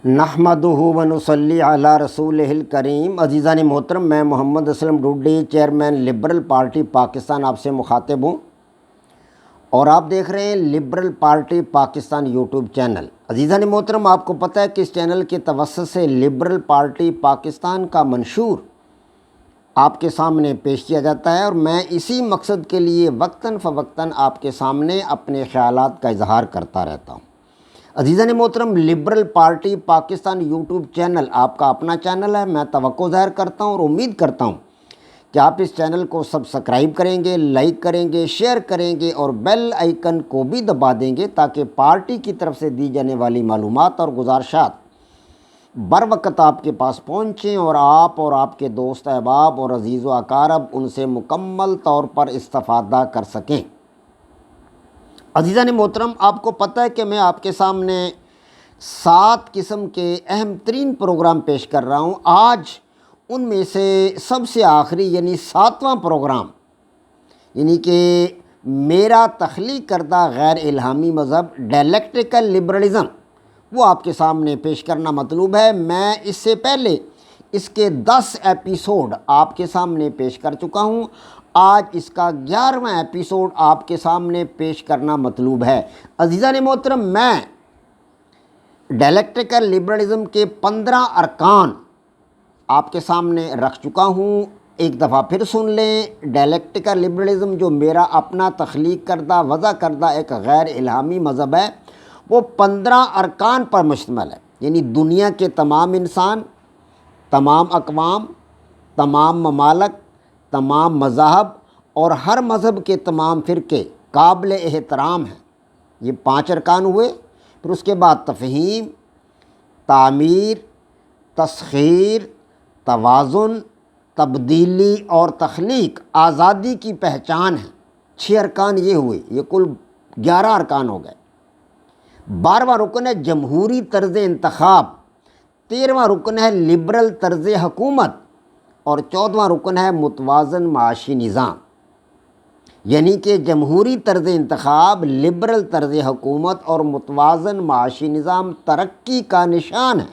نحمدہ و نصلی علی رسولہ الکریم۔ عزیزان محترم، میں Muhammad Aslam Dodi, chairman Liberal Party Pakistan, آپ سے مخاطب ہوں اور آپ دیکھ رہے ہیں Liberal Party Pakistan YouTube channel. عزیزان محترم، آپ کو پتہ ہے کہ اس چینل کے توسط سے لبرل پارٹی پاکستان کا منشور آپ کے سامنے پیش کیا جاتا ہے اور میں اسی مقصد کے لیے وقتاً فوقتاً آپ کے سامنے اپنے خیالات کا اظہار کرتا رہتا ہوں۔ عزیزان محترم، liberal Party Pakistan YouTube channel آپ کا اپنا چینل ہے۔ میں توقع ظاہر کرتا ہوں اور امید کرتا ہوں کہ آپ اس چینل کو سبسکرائب کریں گے، لائک کریں گے، شیئر کریں گے اور بیل آئیکن کو بھی دبا دیں گے تاکہ پارٹی کی طرف سے دی جانے والی معلومات اور گزارشات بر وقت آپ کے پاس پہنچیں اور آپ کے دوست احباب اور عزیز و اقارب ان سے مکمل طور پر استفادہ کر سکیں۔ عزیزان محترم، آپ کو پتہ ہے کہ میں آپ کے سامنے 7 قسم کے اہم ترین پروگرام پیش کر رہا ہوں۔ آج ان میں سے سب سے آخری یعنی 7واں پروگرام، یعنی کہ میرا تخلیق کردہ غیر الہامی مذہب ڈائلیکٹیکل لبرلزم، وہ آپ کے سامنے پیش کرنا مطلوب ہے۔ میں اس سے پہلے اس کے 10 ایپیسوڈ آپ کے سامنے پیش کر چکا ہوں۔ آج اس کا 11واں ایپیسوڈ آپ کے سامنے پیش کرنا مطلوب ہے۔ عزیزان محترم، میں ڈائلیکٹیکل لبرلزم کے 15 ارکان آپ کے سامنے رکھ چکا ہوں۔ ایک دفعہ پھر سن لیں۔ ڈائلیکٹیکل لبرلزم جو میرا اپنا تخلیق کردہ وضع کردہ ایک غیر الہامی مذہب ہے، وہ 15 ارکان پر مشتمل ہے، یعنی دنیا کے تمام انسان، تمام اقوام، تمام ممالک، تمام مذاہب اور ہر مذہب کے تمام فرقے قابل احترام ہیں۔ یہ 5 ارکان ہوئے۔ پھر اس کے بعد تفہیم، تعمیر، تسخیر، توازن، تبدیلی اور تخلیق آزادی کی پہچان ہے۔ 6 ارکان یہ ہوئے، یہ کل 11 ارکان ہو گئے۔ 12واں رکن ہے جمہوری طرز انتخاب، 13واں رکن ہے لبرل طرز حکومت اور 14واں رکن ہے متوازن معاشی نظام۔ یعنی کہ جمہوری طرز انتخاب، لبرل طرز حکومت اور متوازن معاشی نظام ترقی کا نشان ہے۔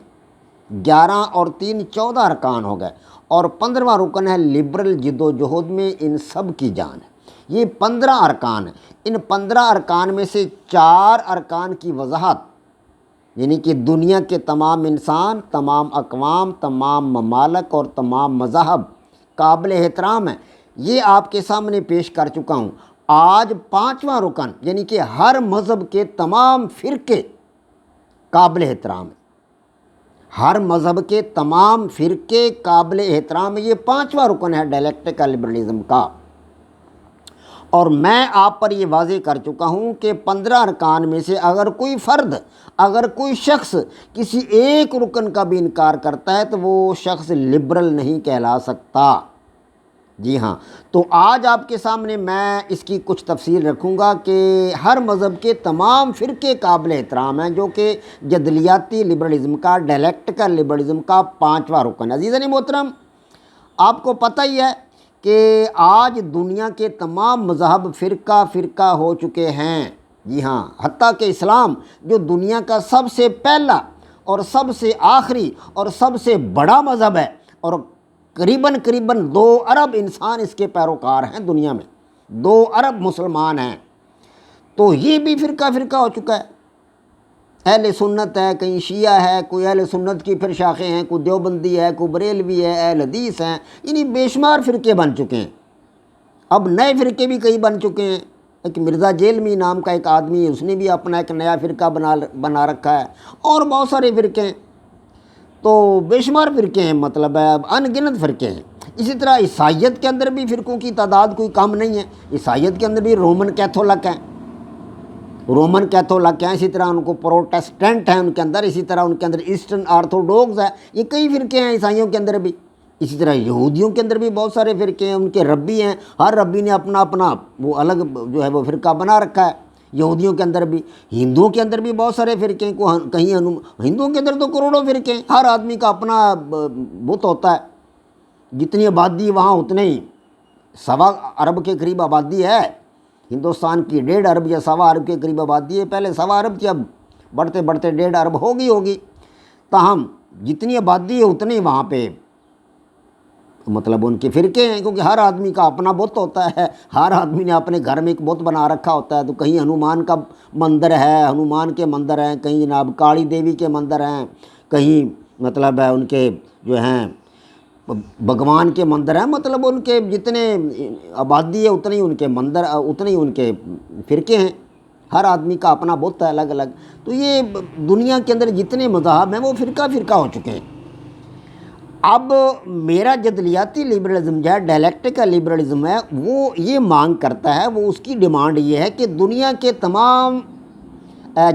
11 اور 3 14 ارکان ہو گئے اور 15واں رکن ہے لبرل جد و جہد میں ان سب کی جان ہے۔ یہ 15 ارکان ہیں۔ ان 15 ارکان میں سے 4 ارکان کی وضاحت، یعنی کہ دنیا کے تمام انسان، تمام اقوام، تمام ممالک اور تمام مذاہب قابل احترام ہیں، یہ آپ کے سامنے پیش کر چکا ہوں۔ آج 5واں رکن، یعنی کہ ہر مذہب کے تمام فرقے قابل احترام ہیں۔ ہر مذہب کے تمام فرقے قابل احترام ہیں، یہ 5واں رکن ہے ڈائلیکٹیکل لبرلزم کا۔ اور میں آپ پر یہ واضح کر چکا ہوں کہ 15 ارکان میں سے اگر کوئی فرد، اگر کوئی شخص کسی ایک رکن کا بھی انکار کرتا ہے تو وہ شخص لبرل نہیں کہلا سکتا۔ جی ہاں، تو آج آپ کے سامنے میں اس کی کچھ تفصیل رکھوں گا کہ ہر مذہب کے تمام فرقے قابل احترام ہیں، جو کہ جدلیاتی لبرلزم کا، ڈائلیکٹیکل لبرلزم کا 5واں رکن ہے۔ عزیزان محترم، آپ کو پتہ ہی ہے کہ آج دنیا کے تمام مذاہب فرقہ فرقہ ہو چکے ہیں۔ جی ہاں، حتیٰ کہ اسلام جو دنیا کا سب سے پہلا اور سب سے آخری اور سب سے بڑا مذہب ہے اور قریباً 2 ارب انسان اس کے پیروکار ہیں دنیا میں، 2 ارب مسلمان ہیں، تو یہ بھی فرقہ فرقہ ہو چکا ہے۔ اہل سنت ہے، کہیں شیعہ ہے، کوئی اہل سنت کی پھر شاخیں ہیں، کوئی دیوبندی ہے، کوئی بریلوی ہے، اہل حدیث ہیں، یعنی بے شمار فرقے بن چکے ہیں۔ اب نئے فرقے بھی کئی بن چکے ہیں۔ ایک مرزا جیلمی نام کا ایک آدمی ہے، اس نے بھی اپنا ایک نیا فرقہ بنا رکھا ہے، اور بہت سارے فرقے ہیں، تو بے شمار فرقے ہیں، مطلب ہے ان گنت فرقے ہیں۔ اسی طرح عیسائیت کے اندر بھی فرقوں کی تعداد کوئی کم نہیں ہے۔ عیسائیت کے اندر بھی رومن کیتھولک ہیں، اسی طرح ان کو پروٹسٹنٹ ہیں ان کے اندر، اسی طرح ان کے اندر ایسٹرن آرتھوڈوکس ہے، یہ کئی فرقے ہیں عیسائیوں کے اندر بھی۔ اسی طرح یہودیوں کے اندر بھی بہت سارے فرقے ہیں، ان کے ربی ہیں، ہر ربی نے اپنا اپنا وہ الگ جو ہے وہ فرقہ بنا رکھا ہے۔ یہودیوں کے اندر بھی، ہندوؤں کے اندر بھی بہت سارے فرقے ہیں، کہیں ہندوؤں کے اندر تو کروڑوں فرقے ہیں، ہر آدمی کا اپنا بت ہوتا ہے۔ جتنی آبادی وہاں اتنے ہی، 1.25 ارب کے قریب آبادی ہے ہندوستان کی، 1.5 ارب یا 1.25 ارب کے قریب آبادی ہے۔ پہلے 1.25 ارب تھی، اب بڑھتے بڑھتے 1.5 ارب ہوگی۔ تاہم جتنی آبادی ہے اتنے وہاں پہ مطلب ان کے فرقے ہیں، کیونکہ ہر آدمی کا اپنا بت ہوتا ہے، ہر آدمی نے اپنے گھر میں ایک بت بنا رکھا ہوتا ہے۔ تو کہیں ہنومان کا مندر ہے، ہنومان کے مندر ہیں، کہیں جناب کالی دیوی کے مندر ہیں، کہیں مطلب ہے ان کے جو ہیں بھگوان کے مندر ہیں، مطلب ان کے جتنے آبادی ہے اتنے ہی ان کے مندر، اتنے ہی ان کے فرقے ہیں، ہر آدمی کا اپنا بت ہے الگ الگ۔ تو یہ دنیا کے اندر جتنے مذاہب ہیں وہ فرقہ فرقہ ہو چکے ہیں۔ اب میرا جدلیاتی لبرلزم جو ہے، ڈائلیکٹیکل لبرلزم ہے، وہ یہ مانگ کرتا ہے، وہ اس کی ڈیمانڈ یہ ہے کہ دنیا کے تمام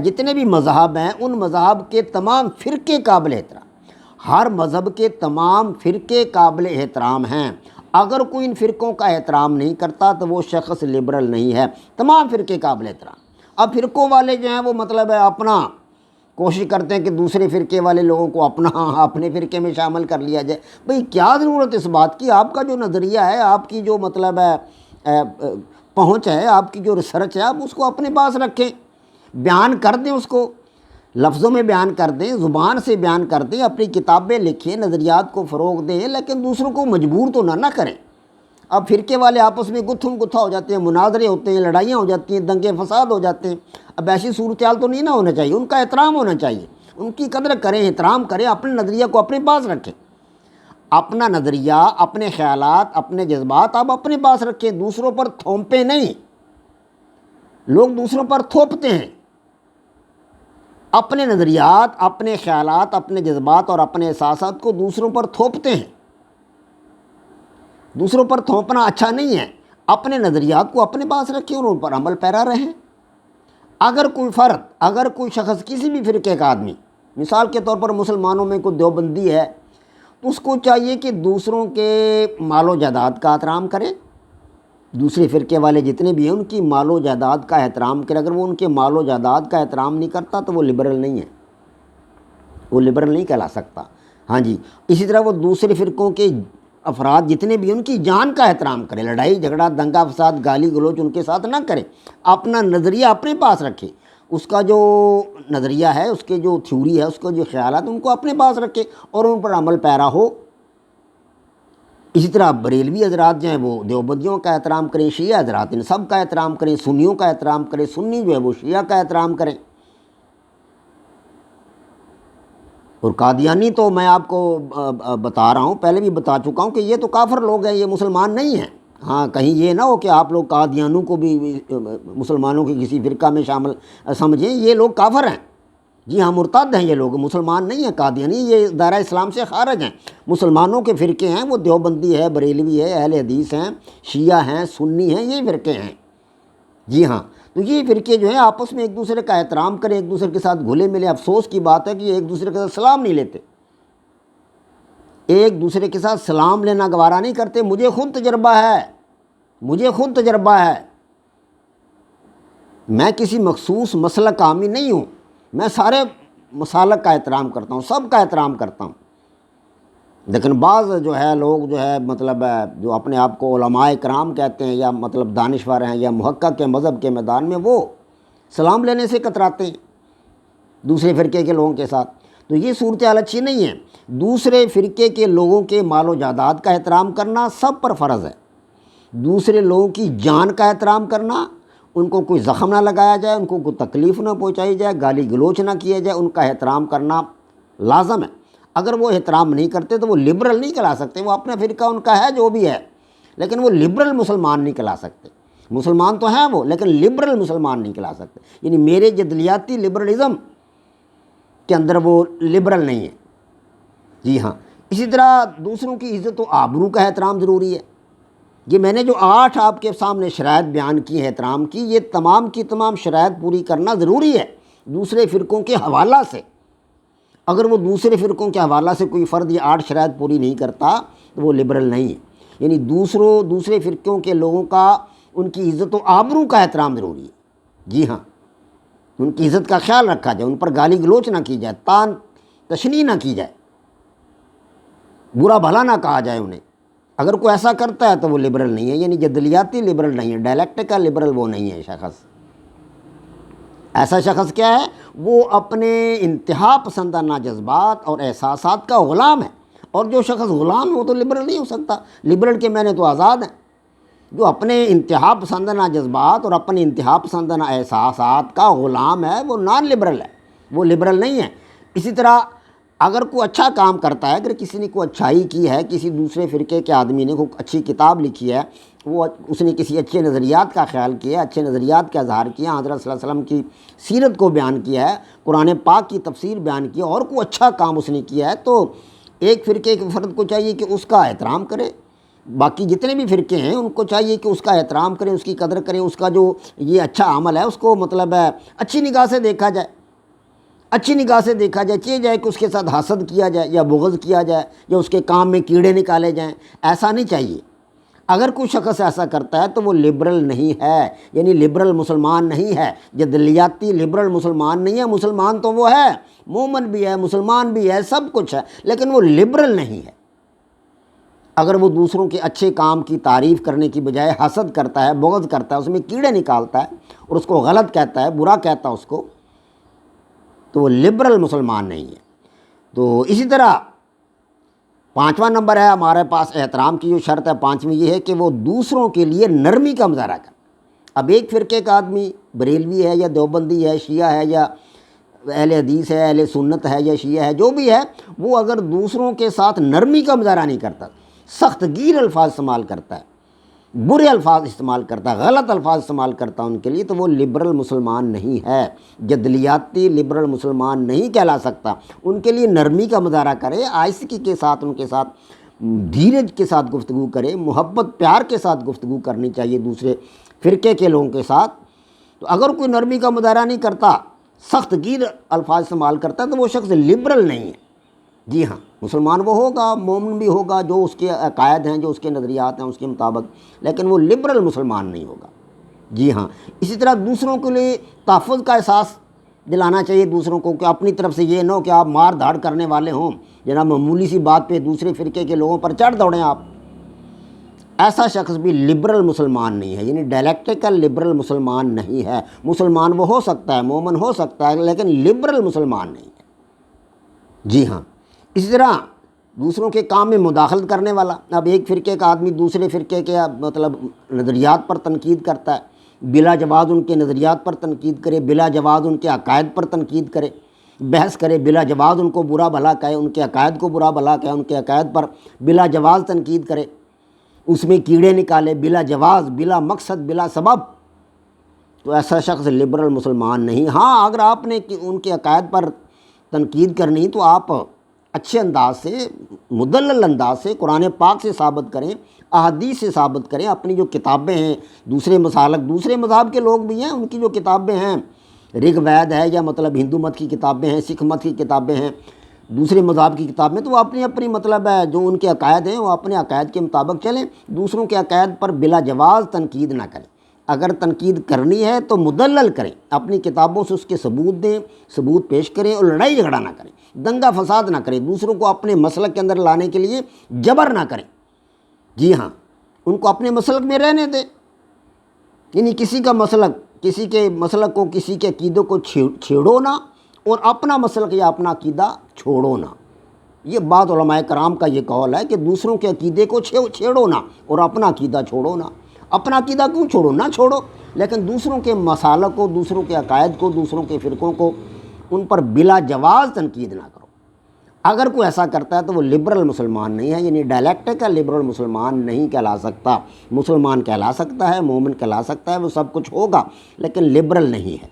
جتنے بھی مذہب ہیں ان مذہب کے تمام فرقے قابل احترام، ہر مذہب کے تمام فرقے قابل احترام ہیں۔ اگر کوئی ان فرقوں کا احترام نہیں کرتا تو وہ شخص لبرل نہیں ہے، تمام فرقے قابل احترام۔ اب فرقوں والے جو ہیں وہ مطلب ہے اپنا کوشش کرتے ہیں کہ دوسرے فرقے والے لوگوں کو اپنے فرقے میں شامل کر لیا جائے۔ بھئی کیا ضرورت اس بات کی؟ آپ کا جو نظریہ ہے، آپ کی جو مطلب ہے پہنچ ہے، آپ کی جو ریسرچ ہے، آپ اس کو اپنے پاس رکھیں، بیان کر دیں، اس کو لفظوں میں بیان کر دیں، زبان سے بیان کر دیں، اپنی کتابیں لکھیں، نظریات کو فروغ دیں، لیکن دوسروں کو مجبور تو نہ کریں۔ اب فرقے والے آپس میں گتھم گتھا ہو جاتے ہیں، مناظرے ہوتے ہیں، لڑائیاں ہو جاتی ہیں، دنگے فساد ہو جاتے ہیں۔ اب ایسی صورتحال تو نہیں نہ ہونا چاہیے، ان کا احترام ہونا چاہیے، ان کی قدر کریں، احترام کریں، اپنے نظریہ کو اپنے پاس رکھیں، اپنا نظریہ، اپنے خیالات، اپنے جذبات آپ اپنے پاس رکھیں، دوسروں پر تھوپیں نہیں۔ لوگ دوسروں پر تھوپتے ہیں، اپنے نظریات، اپنے خیالات، اپنے جذبات اور اپنے احساسات کو دوسروں پر تھوپتے ہیں۔ دوسروں پر تھوپنا اچھا نہیں ہے، اپنے نظریات کو اپنے پاس رکھیں اور ان پر عمل پیرا رہیں۔ اگر کوئی فرد، اگر کوئی شخص، کسی بھی فرقے کا آدمی، مثال کے طور پر مسلمانوں میں کوئی دیوبندی ہے، تو اس کو چاہیے کہ دوسروں کے مال و جائیداد کا احترام کرے، دوسرے فرقے والے جتنے بھی ہیں ان کی مال و جائیداد کا احترام کرے۔ اگر وہ ان کے مال و جائیداد کا احترام نہیں کرتا تو وہ لبرل نہیں ہے، وہ لبرل نہیں کہلا سکتا۔ ہاں جی، اسی طرح وہ دوسرے فرقوں کے افراد جتنے بھی ان کی جان کا احترام کرے، لڑائی جھگڑا دنگا فساد گالی گلوچ ان کے ساتھ نہ کرے، اپنا نظریہ اپنے پاس رکھے، اس کا جو نظریہ ہے، اس کے جو تھیوری ہے، اس کے جو خیالات ان کو اپنے پاس رکھے اور ان پر عمل پیرا ہو۔ اسی طرح بریلوی حضرات جو ہیں وہ دیوبندیوں کا احترام کریں، شیعہ حضرات ان سب کا احترام کریں، سنیوں کا احترام کریں، سنی جو ہے وہ شیعہ کا احترام کریں۔ اور قادیانی تو میں آپ کو بتا رہا ہوں، پہلے بھی بتا چکا ہوں کہ یہ تو کافر لوگ ہیں، یہ مسلمان نہیں ہیں۔ ہاں، کہیں یہ نہ ہو کہ آپ لوگ قادیانوں کو بھی مسلمانوں کے کسی فرقہ میں شامل سمجھیں، یہ لوگ کافر ہیں۔ جی ہاں، مرتد ہیں یہ لوگ، مسلمان نہیں ہیں قادیانی، یہ دائرہ اسلام سے خارج ہیں۔ مسلمانوں کے فرقے ہیں وہ دیوبندی ہے، بریلوی ہے، اہل حدیث ہیں، شیعہ ہیں، سنی ہیں، یہ فرقے ہیں۔ جی ہاں، تو یہ فرقے جو ہیں آپس میں ایک دوسرے کا احترام کریں، ایک دوسرے کے ساتھ گھلے ملے۔ افسوس کی بات ہے کہ یہ ایک دوسرے کے ساتھ سلام نہیں لیتے، ایک دوسرے کے ساتھ سلام لینا گوارا نہیں کرتے۔ مجھے خود تجربہ ہے، میں کسی مخصوص مسلک کا حامی نہیں ہوں، میں سارے مسالک کا احترام کرتا ہوں، سب کا احترام کرتا ہوں، لیکن بعض جو ہے لوگ جو ہے مطلب جو اپنے آپ کو علماء کرام کہتے ہیں یا مطلب دانشور ہیں یا محقق کے مذہب کے میدان میں، وہ سلام لینے سے کتراتے ہیں دوسرے فرقے کے لوگوں کے ساتھ۔ تو یہ صورتحال اچھی نہیں ہے۔ دوسرے فرقے کے لوگوں کے مال و جائیداد کا احترام کرنا سب پر فرض ہے، دوسرے لوگوں کی جان کا احترام کرنا، ان کو کوئی زخم نہ لگایا جائے، ان کو کوئی تکلیف نہ پہنچائی جائے، گالی گلوچ نہ کیا جائے، ان کا احترام کرنا لازم ہے۔ اگر وہ احترام نہیں کرتے تو وہ لبرل نہیں کہلا سکتے، وہ اپنا فرقہ ان کا ہے جو بھی ہے، لیکن وہ لبرل مسلمان نہیں کہلا سکتے۔ مسلمان تو ہیں وہ، لیکن لبرل مسلمان نہیں کہلا سکتے، یعنی میرے جدلیاتی لبرلزم کے اندر وہ لبرل نہیں ہے۔ جی ہاں، اسی طرح دوسروں کی عزت و آبرو کا احترام ضروری ہے۔ یہ میں نے جو 8 آپ کے سامنے شرائط بیان کی ہیں احترام کی، یہ تمام کی تمام شرائط پوری کرنا ضروری ہے دوسرے فرقوں کے حوالہ سے۔ اگر وہ دوسرے فرقوں کے حوالہ سے کوئی فرد یہ 8 شرائط پوری نہیں کرتا تو وہ لبرل نہیں ہے۔ یعنی دوسرے فرقوں کے لوگوں کا، ان کی عزت و آبرو کا احترام ضروری ہے۔ جی ہاں، ان کی عزت کا خیال رکھا جائے، ان پر گالی گلوچ نہ کی جائے، تان تشنیع نہ کی جائے، برا بھلا نہ کہا جائے انہیں۔ اگر کوئی ایسا کرتا ہے تو وہ لبرل نہیں ہے، یعنی جدلیاتی لبرل نہیں ہے، ڈائلیکٹیکل لبرل وہ نہیں ہے شخص۔ ایسا شخص کیا ہے؟ وہ اپنے انتہا پسندانہ جذبات اور احساسات کا غلام ہے، اور جو شخص غلام ہے وہ تو لبرل نہیں ہو سکتا۔ لبرل کے معنی تو آزاد ہیں۔ جو اپنے انتہا پسندانہ جذبات اور اپنے انتہا پسندانہ احساسات کا غلام ہے وہ نان لبرل ہے، وہ لبرل نہیں ہے۔ اسی طرح اگر کوئی اچھا کام کرتا ہے، اگر کسی نے کوئی اچھائی کی ہے، کسی دوسرے فرقے کے آدمی نے کوئی اچھی کتاب لکھی ہے، اس نے کسی اچھے نظریات کا خیال کیا ہے، اچھے نظریات کا اظہار کیا، حضرت صلی اللہ علیہ وسلم کی سیرت کو بیان کیا ہے، قرآن پاک کی تفسیر بیان کیا، اور کوئی اچھا کام اس نے کیا ہے، تو ایک فرقے کے فرد کو چاہیے کہ اس کا احترام کرے، باقی جتنے بھی فرقے ہیں ان کو چاہیے کہ اس کا احترام کریں، اس کی قدر کریں، اس کا جو یہ اچھا عمل ہے اس کو مطلب ہے اچھی نگاہ سے دیکھا جائے، اچھی نگاہ سے دیکھا جائے، چاہیے جائے کہ اس کے ساتھ حسد کیا جائے یا بغض کیا جائے یا اس کے کام میں کیڑے نکالے جائیں، ایسا نہیں چاہیے۔ اگر کوئی شخص ایسا کرتا ہے تو وہ لبرل نہیں ہے، یعنی لبرل مسلمان نہیں ہے، جدلیاتی لبرل مسلمان نہیں ہے۔ مسلمان تو وہ ہے، مومن بھی ہے، مسلمان بھی ہے، سب کچھ ہے، لیکن وہ لبرل نہیں ہے۔ اگر وہ دوسروں کے اچھے کام کی تعریف کرنے کی بجائے حسد کرتا ہے، بغض کرتا ہے، اس میں کیڑے نکالتا ہے اور اس کو غلط کہتا ہے، برا کہتا ہے اس کو، تو وہ لبرل مسلمان نہیں ہے۔ تو اسی طرح پانچواں نمبر ہے ہمارے پاس احترام کی جو شرط ہے، پانچویں یہ ہے کہ وہ دوسروں کے لیے نرمی کا مظاہرہ کرے۔ اب ایک فرقے کا آدمی بریلوی ہے یا دیوبندی ہے، شیعہ ہے یا اہل حدیث ہے، اہل سنت ہے یا شیعہ ہے، جو بھی ہے، وہ اگر دوسروں کے ساتھ نرمی کا مظاہرہ نہیں کرتا، سخت گیر الفاظ استعمال کرتا ہے، برے الفاظ استعمال کرتا ہے، غلط الفاظ استعمال کرتا ہے ان کے لیے، تو وہ لبرل مسلمان نہیں ہے، جدلیاتی لبرل مسلمان نہیں کہلا سکتا۔ ان کے لیے نرمی کا مظاہرہ کرے، آہستگی کے ساتھ ان کے ساتھ دھیرج کے ساتھ گفتگو کرے، محبت پیار کے ساتھ گفتگو کرنی چاہیے دوسرے فرقے کے لوگوں کے ساتھ۔ تو اگر کوئی نرمی کا مظاہرہ نہیں کرتا، سخت گیر الفاظ استعمال کرتا ہے، تو وہ شخص لبرل نہیں ہے۔ جی ہاں، مسلمان وہ ہوگا، مومن بھی ہوگا، جو اس کے عقائد ہیں، جو اس کے نظریات ہیں اس کے مطابق، لیکن وہ لبرل مسلمان نہیں ہوگا۔ جی ہاں، اسی طرح دوسروں کے لیے تحفظ کا احساس دلانا چاہیے دوسروں کو، کہ اپنی طرف سے یہ نہ ہو کہ آپ مار دھاڑ کرنے والے ہوں، جناب معمولی سی بات پہ دوسرے فرقے کے لوگوں پر چڑھ دوڑیں آپ۔ ایسا شخص بھی لبرل مسلمان نہیں ہے، یعنی ڈائلیکٹیکل لبرل مسلمان نہیں ہے۔ مسلمان وہ ہو سکتا ہے، مومن ہو سکتا ہے، لیکن لبرل مسلمان نہیں ہے۔ جی ہاں، اسی طرح دوسروں کے کام میں مداخلت کرنے والا، اب ایک فرقے کا آدمی دوسرے فرقے کے مطلب نظریات پر تنقید کرتا ہے، بلا جواز ان کے نظریات پر تنقید کرے، بلا جواز ان کے عقائد پر تنقید کرے، بحث کرے، بلا جواز ان کو برا بھلا کہے، ان کے عقائد کو برا بھلا کہے، ان کے عقائد پر بلا جواز تنقید کرے، اس میں کیڑے نکالے، بلا جواز، بلا مقصد، بلا سبب، تو ایسا شخص لبرل مسلمان نہیں۔ ہاں، اگر آپ نے ان کے عقائد پر تنقید کرنی تو آپ اچھے انداز سے، مدلل انداز سے قرآن پاک سے ثابت کریں، احادیث سے ثابت کریں، اپنی جو کتابیں ہیں، دوسرے مسالک، دوسرے مذہب کے لوگ بھی ہیں، ان کی جو کتابیں ہیں، رگ وید ہے یا مطلب ہندو مت کی کتابیں ہیں، سکھ مت کی کتابیں ہیں، دوسرے مذہب کی کتابیں، تو وہ اپنی اپنی مطلب ہے جو ان کے عقائد ہیں وہ اپنے عقائد کے مطابق چلیں، دوسروں کے عقائد پر بلا جواز تنقید نہ کریں۔ اگر تنقید کرنی ہے تو مدلل کریں، اپنی کتابوں سے اس کے ثبوت دیں، ثبوت پیش کریں، اور لڑائی جھگڑا نہ کریں، دنگا فساد نہ کریں، دوسروں کو اپنے مسلک کے اندر لانے کے لیے جبر نہ کریں۔ جی ہاں، ان کو اپنے مسلک میں رہنے دیں، یعنی کسی کا مسلک، کسی کے مسلک کو، کسی کے عقیدوں کو چھیڑو نہ، اور اپنا مسلک یا اپنا عقیدہ چھوڑو نہ۔ یہ بعض علماء کرام کا یہ قول ہے کہ دوسروں کے عقیدے کو چھیڑو نہ اور اپنا عقیدہ چھوڑو نہ۔ اپنا عقیدہ کیوں چھوڑو؟ نہ چھوڑو، لیکن دوسروں کے مسالک کو، دوسروں کے عقائد کو، دوسروں کے فرقوں کو، ان پر بلا جواز تنقید نہ کرو۔ اگر کوئی ایسا کرتا ہے تو وہ لبرل مسلمان نہیں ہے، یعنی ڈائلیکٹیکل لبرل مسلمان نہیں کہلا سکتا۔ مسلمان کہلا سکتا ہے، مومن کہلا سکتا ہے، وہ سب کچھ ہوگا، لیکن لبرل نہیں ہے،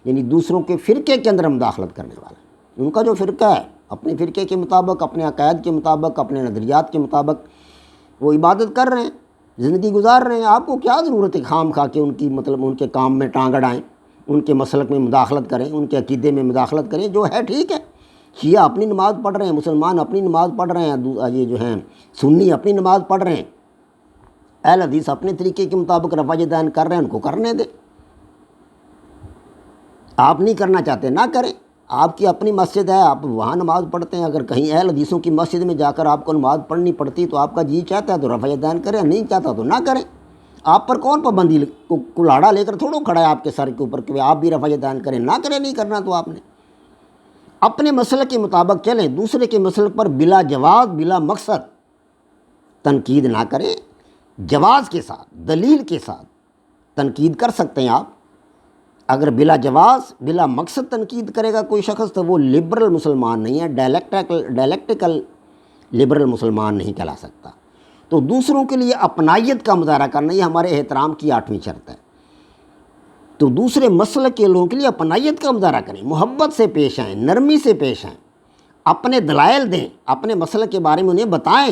یعنی دوسروں کے فرقے کے اندر مداخلت کرنے والا۔ ان کا جو فرقہ ہے، اپنے فرقے کے مطابق، اپنے عقائد کے مطابق، اپنے نظریات کے مطابق وہ عبادت کر رہے ہیں، زندگی گزار رہے ہیں۔ آپ کو کیا ضرورت ہے خام خواہ کہ ان کی مطلب ان کے کام میں ٹانگ اڑائیں، ان کے مسلک میں مداخلت کریں، ان کے عقیدے میں مداخلت کریں؟ جو ہے ٹھیک ہے، شیعہ اپنی نماز پڑھ رہے ہیں، مسلمان اپنی نماز پڑھ رہے ہیں، یہ جو ہیں سنی اپنی نماز پڑھ رہے ہیں، اہل حدیث اپنے طریقے کے مطابق رفع دین کر رہے ہیں، ان کو کرنے دیں۔ آپ نہیں کرنا چاہتے نہ کریں، آپ کی اپنی مسجد ہے، آپ وہاں نماز پڑھتے ہیں۔ اگر کہیں اہل حدیثوں کی مسجد میں جا کر آپ کو نماز پڑھنی پڑتی تو آپ کا جی چاہتا ہے تو رفع دین کریں، نہیں چاہتا تو نہ کریں۔ آپ پر کون پابندی کلاڑا لے کر تھوڑا کھڑا ہے آپ کے سر کے اوپر کہ آپ بھی رفع یدین کریں، نہ کریں، نہیں کرنا تو آپ نے اپنے مسلک کے مطابق چلیں، دوسرے کے مسلک پر بلا جواز بلا مقصد تنقید نہ کریں، جواز کے ساتھ دلیل کے ساتھ تنقید کر سکتے ہیں آپ۔ اگر بلا جواز بلا مقصد تنقید کرے گا کوئی شخص تو وہ لبرل مسلمان نہیں ہے، ڈائلیکٹیکل لبرل مسلمان نہیں کہلا سکتا۔ تو دوسروں کے لیے اپنائیت کا مظاہرہ کرنا یہ ہمارے احترام کی 8ویں شرط ہے۔ تو دوسرے مسلک کے لوگوں کے لیے اپنائیت کا مظاہرہ کریں، محبت سے پیش آئیں، نرمی سے پیش آئیں، اپنے دلائل دیں، اپنے مسلک کے بارے میں انہیں بتائیں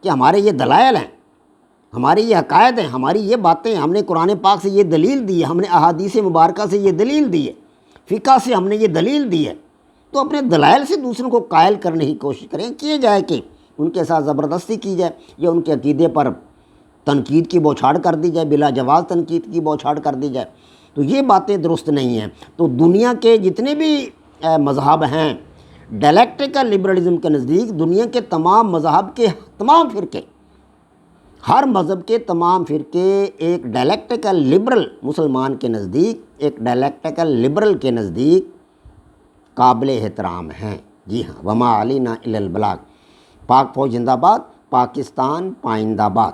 کہ ہمارے یہ دلائل ہیں، ہمارے یہ عقائد ہیں، ہماری یہ باتیں ہیں، ہم نے قرآن پاک سے یہ دلیل دی ہے، ہم نے احادیث مبارکہ سے یہ دلیل دی ہے، فقہ سے ہم نے یہ دلیل دی ہے۔ تو اپنے دلائل سے دوسروں کو قائل کرنے کی کوشش کریں، کیے جائے کہ ان کے ساتھ زبردستی کی جائے یا ان کے عقیدے پر تنقید کی بوچھاڑ کر دی جائے، بلا جواز تنقید کی بوچھاڑ کر دی جائے، تو یہ باتیں درست نہیں ہیں۔ تو دنیا کے جتنے بھی مذہب ہیں، ڈائلیکٹیکل لبرلزم کے نزدیک دنیا کے تمام مذہب کے تمام فرقے، ہر مذہب کے تمام فرقے ایک ڈائلیکٹیکل لبرل مسلمان کے نزدیک، ایک ڈائلیکٹیکل لبرل کے نزدیک قابل احترام ہیں۔ جی ہاں، وما علینا الا البلاغ۔ پاک فوج زندہ باد، پاکستان پائندہ باد۔